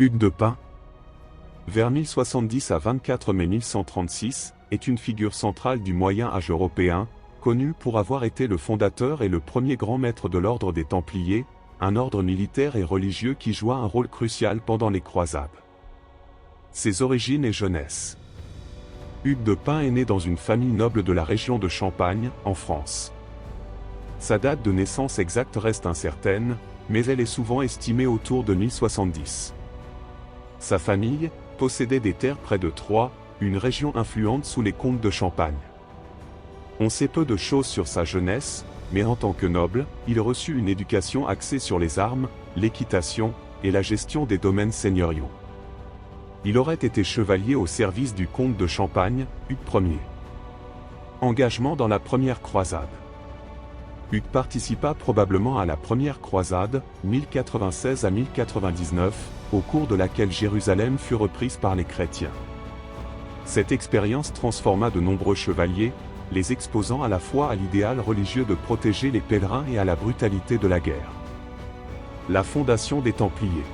Hugues de Pint, vers 1070 à 24 mai 1136, est une figure centrale du Moyen Âge européen, connu pour avoir été le fondateur et le premier grand maître de l'ordre des Templiers, un ordre militaire et religieux qui joua un rôle crucial pendant les croisades. Ses origines et jeunesse. Hugues de Pint est né dans une famille noble de la région de Champagne, en France. Sa date de naissance exacte reste incertaine, mais elle est souvent estimée autour de 1070. Sa famille possédait des terres près de Troyes, une région influente sous les comtes de Champagne. On sait peu de choses sur sa jeunesse, mais en tant que noble, il reçut une éducation axée sur les armes, l'équitation et la gestion des domaines seigneuriaux. Il aurait été chevalier au service du comte de Champagne, Hugues Ier. Engagement dans la première croisade. Hugues participa probablement à la première croisade, 1096 à 1099, au cours de laquelle Jérusalem fut reprise par les chrétiens. Cette expérience transforma de nombreux chevaliers, les exposant à la fois à l'idéal religieux de protéger les pèlerins et à la brutalité de la guerre. La fondation des Templiers.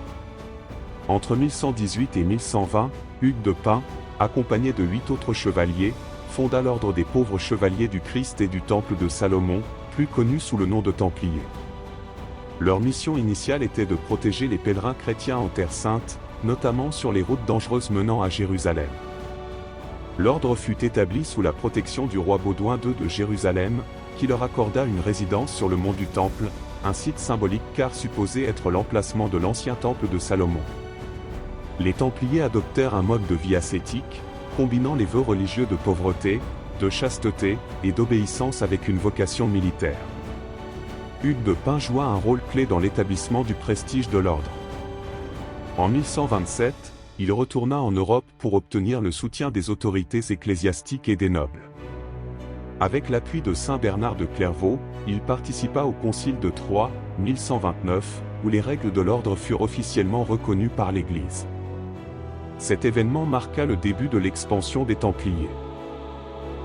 Entre 1118 et 1120, Hugues de Pint, accompagné de 8 autres chevaliers, fonda l'ordre des pauvres chevaliers du Christ et du Temple de Salomon, plus connu sous le nom de Templiers. Leur mission initiale était de protéger les pèlerins chrétiens en Terre Sainte, notamment sur les routes dangereuses menant à Jérusalem. L'ordre fut établi sous la protection du roi Baudouin II de Jérusalem, qui leur accorda une résidence sur le mont du Temple, un site symbolique car supposé être l'emplacement de l'ancien temple de Salomon. Les Templiers adoptèrent un mode de vie ascétique, combinant les vœux religieux de pauvreté, de chasteté et d'obéissance avec une vocation militaire. Hugues de Pint joua un rôle clé dans l'établissement du prestige de l'ordre. En 1127, il retourna en Europe pour obtenir le soutien des autorités ecclésiastiques et des nobles. Avec l'appui de saint Bernard de Clairvaux, il participa au concile de Troyes, 1129, où les règles de l'ordre furent officiellement reconnues par l'Église. Cet événement marqua le début de l'expansion des Templiers.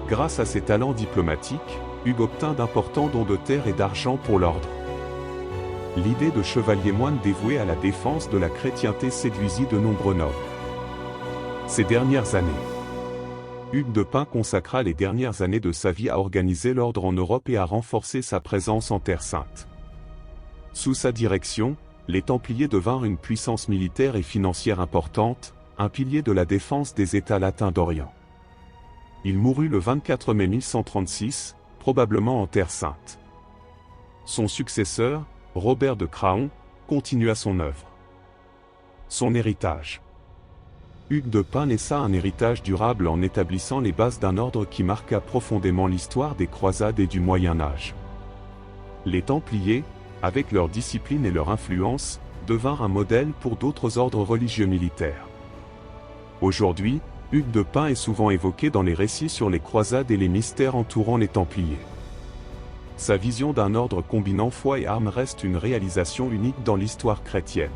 Grâce à ses talents diplomatiques, Hugues obtint d'importants dons de terre et d'argent pour l'ordre. L'idée de chevalier moine dévoué à la défense de la chrétienté séduisit de nombreux nobles. Ces dernières années, Hugues de Pint consacra les dernières années de sa vie à organiser l'ordre en Europe et à renforcer sa présence en Terre Sainte. Sous sa direction, les Templiers devinrent une puissance militaire et financière importante, un pilier de la défense des États latins d'Orient. Il mourut le 24 mai 1136, probablement en Terre Sainte. Son successeur, Robert de Craon, continua son œuvre. Son héritage. Hugues de Pint laissa un héritage durable en établissant les bases d'un ordre qui marqua profondément l'histoire des croisades et du Moyen Âge. Les Templiers, avec leur discipline et leur influence, devinrent un modèle pour d'autres ordres religieux militaires. Aujourd'hui, Hugues de Pint est souvent évoqué dans les récits sur les croisades et les mystères entourant les Templiers. Sa vision d'un ordre combinant foi et armes reste une réalisation unique dans l'histoire chrétienne.